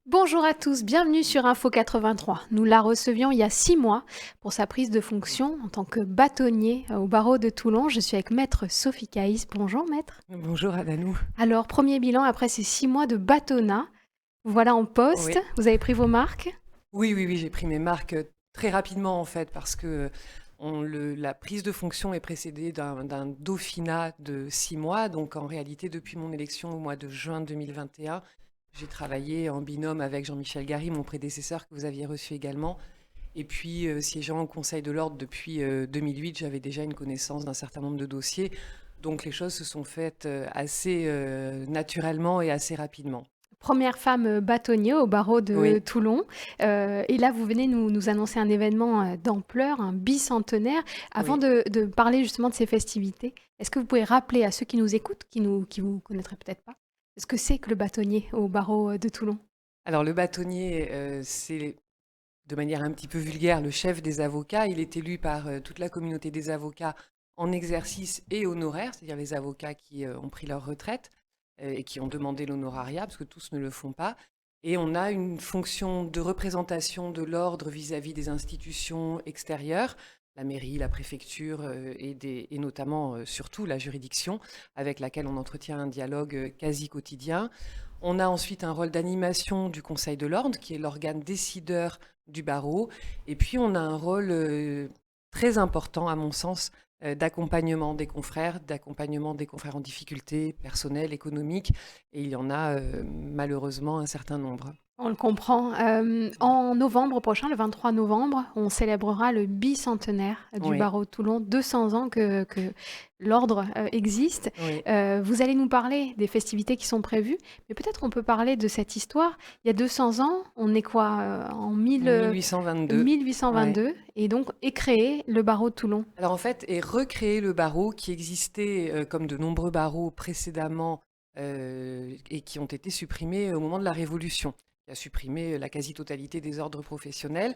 Bonjour à tous, bienvenue sur Info 83. Nous la recevions il y a 6 mois pour sa prise de fonction en tant que bâtonnier au barreau de Toulon. Je suis avec maître Sophie Caïs. Bonjour maître. Bonjour Adanou. Alors, premier bilan après ces 6 mois de bâtonnat. Vous voilà en poste, Oui, vous avez pris vos marques. oui, j'ai pris mes marques très rapidement en fait parce que la prise de fonction est précédée d'un dauphinat de 6 mois. Donc en réalité, depuis mon élection au mois de juin 2021, j'ai travaillé en binôme avec Jean-Michel Gary, mon prédécesseur que vous aviez reçu également. Et puis, siégeant au Conseil de l'Ordre depuis 2008, j'avais déjà une connaissance d'un certain nombre de dossiers. Donc les choses se sont faites assez naturellement et assez rapidement. Première femme bâtonnier au barreau de Oui. Toulon. Et là, vous venez nous annoncer un événement d'ampleur, un bicentenaire. Avant Oui. de parler justement de ces festivités, est-ce que vous pouvez rappeler à ceux qui nous écoutent, qui vous connaîtraient peut-être pas, ce que c'est que le bâtonnier au barreau de Toulon? Alors le bâtonnier, c'est de manière un petit peu vulgaire le chef des avocats. Il est élu par toute la communauté des avocats en exercice et honoraire, c'est-à-dire les avocats qui ont pris leur retraite et qui ont demandé l'honorariat, parce que tous ne le font pas. Et on a une fonction de représentation de l'ordre vis-à-vis des institutions extérieures, la mairie, la préfecture et notamment surtout la juridiction, avec laquelle on entretient un dialogue quasi quotidien. On a ensuite un rôle d'animation du Conseil de l'ordre, qui est l'organe décideur du barreau. Et puis, on a un rôle très important, à mon sens, d'accompagnement des confrères en difficulté personnelle, économique. Et il y en a malheureusement un certain nombre. On le comprend. En novembre prochain, le 23 novembre, on célébrera le bicentenaire du Oui, barreau de Toulon, 200 ans que l'ordre existe. oui. Vous allez nous parler des festivités qui sont prévues, mais peut-être on peut parler de cette histoire. Il y a 200 ans, on est quoi en 1822. Ouais. 1822, et donc est créé le barreau de Toulon. Alors en fait, est recréé le barreau qui existait comme de nombreux barreaux précédemment et qui ont été supprimés au moment de la Révolution, qui a supprimé la quasi-totalité des ordres professionnels.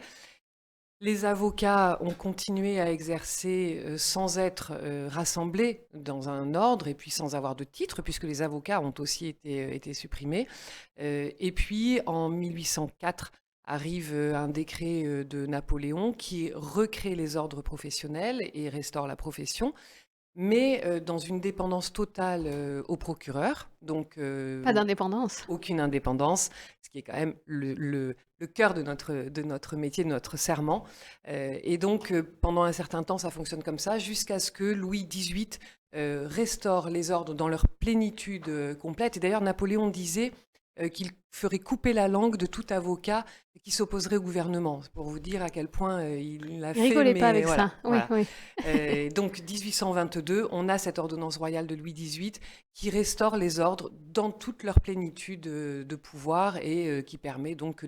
Les avocats ont continué à exercer sans être rassemblés dans un ordre et puis sans avoir de titre, puisque les avocats ont aussi été supprimés. Et puis en 1804 arrive un décret de Napoléon qui recrée les ordres professionnels et restaure la profession, mais dans une dépendance totale au procureur. Donc Pas d'indépendance. aucune indépendance, ce qui est quand même le cœur de notre métier, de notre serment. Et donc, pendant un certain temps, ça fonctionne comme ça, jusqu'à ce que Louis XVIII restaure les ordres dans leur plénitude complète. Et d'ailleurs, Napoléon disait qu'il ferait couper la langue de tout avocat qui s'opposerait au gouvernement. C'est pour vous dire à quel point il l'a Ne fait, rigolez pas mais avec voilà. ça. Oui, Voilà. oui. Donc 1822, on a cette ordonnance royale de Louis XVIII qui restaure les ordres dans toute leur plénitude de pouvoir et qui permet donc que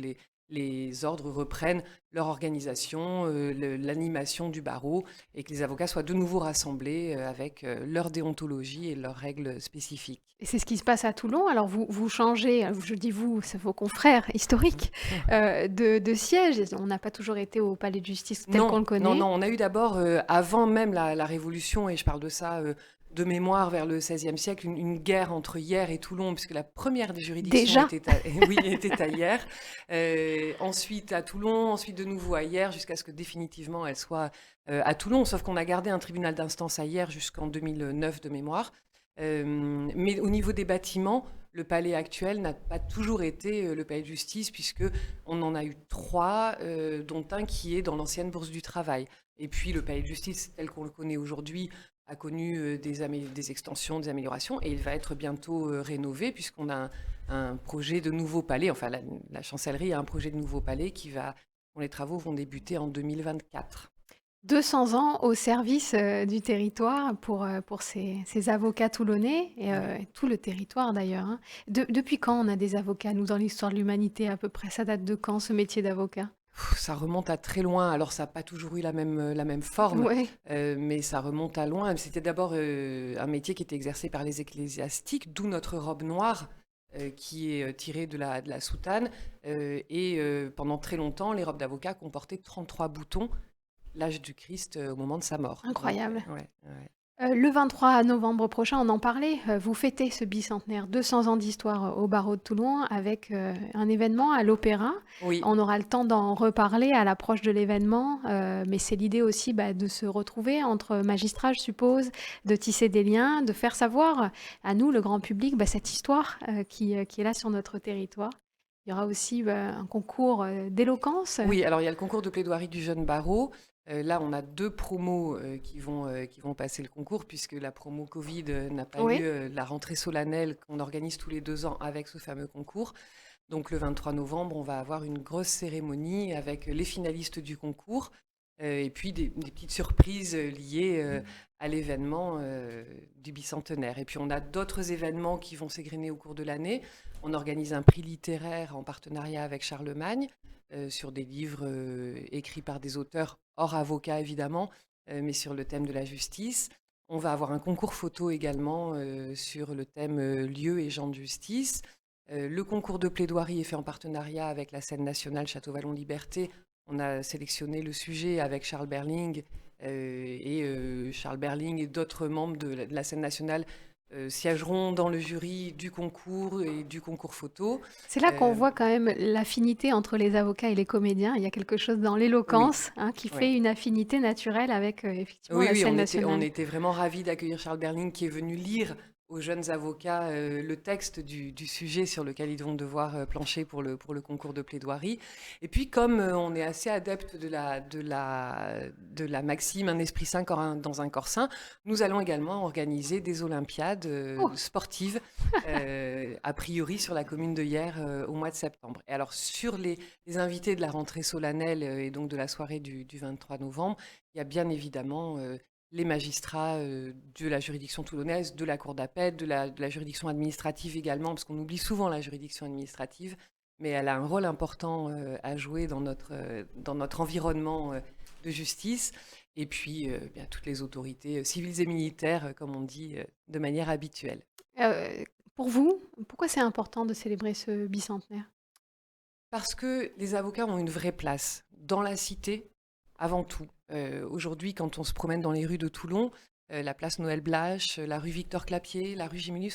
les ordres reprennent leur organisation, l'animation du barreau et que les avocats soient de nouveau rassemblés avec leur déontologie et leurs règles spécifiques. Et c'est ce qui se passe à Toulon. Alors vous changez, je dis vous, c'est vos confrères historiques, de siège. On n'a pas toujours été au palais de justice tel qu'on Non, le non, connaît. non. On a eu d'abord, avant même la Révolution, et je parle de ça de mémoire vers le XVIe siècle, une guerre entre Hyères et Toulon, puisque la première des juridictions Déjà, était oui, était à Hyères. Ensuite à Toulon, ensuite de nouveau à Hyères, jusqu'à ce que définitivement elle soit à Toulon. Sauf qu'on a gardé un tribunal d'instance à Hyères jusqu'en 2009 de mémoire. Mais au niveau des bâtiments, le palais actuel n'a pas toujours été le palais de justice, puisque on en a eu trois, dont un qui est dans l'ancienne Bourse du Travail. Et puis le palais de justice, tel qu'on le connaît aujourd'hui, a connu des extensions, des améliorations, et il va être bientôt rénové, puisqu'on a un projet de nouveau palais, enfin la chancellerie a un projet de nouveau palais dont les travaux vont débuter en 2024. 200 ans au service du territoire pour ces avocats toulonnais, et Ouais. tout le territoire d'ailleurs, hein. Depuis quand on a des avocats, nous, dans l'histoire de l'humanité à peu près? Ça date de quand, ce métier d'avocat? Ça remonte à très loin. Alors, ça n'a pas toujours eu la même forme, Ouais. mais ça remonte à loin. C'était d'abord un métier qui était exercé par les ecclésiastiques, d'où notre robe noire qui est tirée de la soutane. Pendant très longtemps, les robes d'avocat comportaient 33 boutons, l'âge du Christ au moment de sa mort. Donc, Incroyable. ouais, ouais. Le 23 novembre prochain, on en parlait, vous fêtez ce bicentenaire, 200 ans d'histoire au barreau de Toulon avec, un événement à l'Opéra. Oui, On aura le temps d'en reparler à l'approche de l'événement, mais c'est l'idée aussi, de se retrouver entre magistrats, je suppose, de tisser des liens, de faire savoir à nous, le grand public, cette histoire, qui est là sur notre territoire. Il y aura aussi, un concours, d'éloquence. oui, alors il y a le concours de plaidoirie du jeune barreau. Là, on a 2 promos, qui vont passer le concours puisque la promo Covid, n'a pas eu, Oui, la rentrée solennelle qu'on organise tous les 2 ans avec ce fameux concours. Donc le 23 novembre, on va avoir une grosse cérémonie avec les finalistes du concours, et puis des petites surprises, liées, à l'événement, du bicentenaire. Et puis on a d'autres événements qui vont s'égrener au cours de l'année. On organise un prix littéraire en partenariat avec Charlemagne, sur des livres, écrits par des auteurs hors avocats évidemment, mais sur le thème de la justice. On va avoir un concours photo également, sur le thème, lieux et gens de justice. Le concours de plaidoirie est fait en partenariat avec la scène nationale Château-Vallon-Liberté. On a sélectionné le sujet avec Charles Berling, Charles Berling et d'autres membres de la scène nationale, siégeront dans le jury du concours et du concours photo. c'est là qu'on Euh, voit quand même l'affinité entre les avocats et les comédiens. Il y a quelque chose dans oui, l'éloquence, hein, qui ouais. fait une affinité naturelle avec, effectivement Oui, la oui, scène on nationale. était vraiment ravis d'accueillir Charles Berling qui est venu lire aux jeunes avocats, le texte du sujet sur lequel ils vont devoir, plancher pour le concours de plaidoirie. Et puis comme, on est assez adepte de la maxime «Un esprit sain dans un corps sain», nous allons également organiser des olympiades, Oh! sportives, a priori sur la commune de Hyères, au mois de septembre. Et alors sur les invités de la rentrée solennelle, et donc de la soirée du 23 novembre, il y a bien évidemment, les magistrats, de la juridiction toulonnaise, de la cour d'appel, de la juridiction administrative également, parce qu'on oublie souvent la juridiction administrative, mais elle a un rôle important, à jouer dans notre environnement, de justice. Et puis, bien, toutes les autorités, civiles et militaires, comme on dit, de manière habituelle. Pour vous, pourquoi c'est important de célébrer ce bicentenaire? Parce que les avocats ont une vraie place dans la cité, avant tout. Aujourd'hui, quand on se promène dans les rues de Toulon, la place Noël Blache, la rue Victor Clapier, la rue Gimini,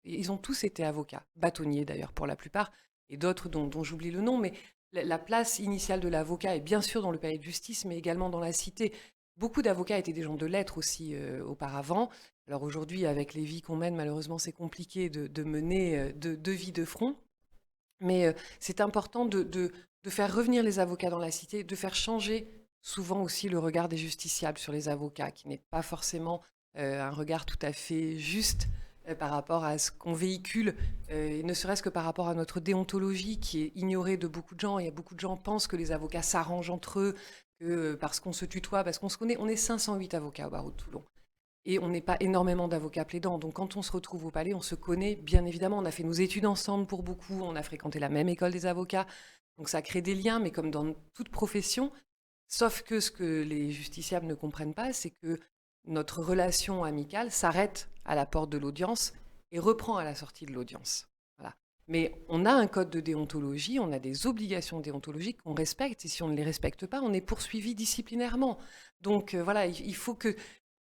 ils ont tous été avocats, bâtonniers d'ailleurs pour la plupart, et d'autres dont j'oublie le nom, mais la place initiale de l'avocat est bien sûr dans le palais de justice, mais également dans la cité. Beaucoup d'avocats étaient des gens de lettres aussi, auparavant. Alors aujourd'hui, avec les vies qu'on mène, malheureusement, c'est compliqué de mener, deux vies de front. Mais c'est important de faire revenir les avocats dans la cité, de faire changer souvent aussi le regard des justiciables sur les avocats, qui n'est pas forcément un regard tout à fait juste par rapport à ce qu'on véhicule, et ne serait-ce que par rapport à notre déontologie qui est ignorée de beaucoup de gens. Il y a beaucoup de gens qui pensent que les avocats s'arrangent entre eux, que parce qu'on se tutoie, parce qu'on se connaît, on est 508 avocats au barreau de Toulon. Et on n'est pas énormément d'avocats plaidants. Donc quand on se retrouve au palais, on se connaît bien évidemment. On a fait nos études ensemble pour beaucoup. On a fréquenté la même école des avocats. Donc ça crée des liens, mais comme dans toute profession. Sauf que ce que les justiciables ne comprennent pas, c'est que notre relation amicale s'arrête à la porte de l'audience et reprend à la sortie de l'audience. Voilà. Mais on a un code de déontologie, on a des obligations déontologiques qu'on respecte. Et si on ne les respecte pas, on est poursuivi disciplinairement. Donc voilà, il faut que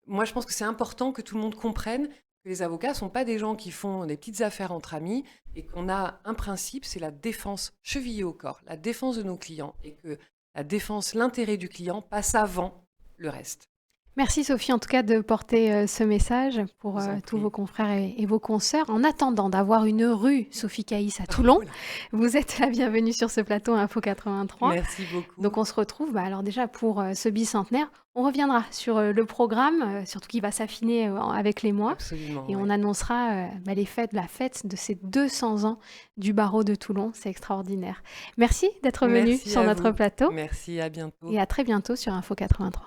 moi, je pense que c'est important que tout le monde comprenne que les avocats ne sont pas des gens qui font des petites affaires entre amis et qu'on a un principe, c'est la défense chevillée au corps, la défense de nos clients et que la défense, l'intérêt du client passe avant le reste. Merci Sophie, en tout cas, de porter ce message Je pour vous en tous vos prie. confrères et vos consoeurs. En attendant d'avoir une rue Sophie Caïs à Toulon, Voilà. vous êtes la bienvenue sur ce plateau Info 83. Merci Donc beaucoup. on se retrouve, alors déjà pour ce bicentenaire, on reviendra sur le programme, surtout qui va s'affiner avec les mois, Absolument, et on oui. annoncera la fête de ces 200 ans du barreau de Toulon. C'est extraordinaire. Merci d'être venu Merci sur à notre vous. plateau Merci, à bientôt. et à très bientôt sur Info 83.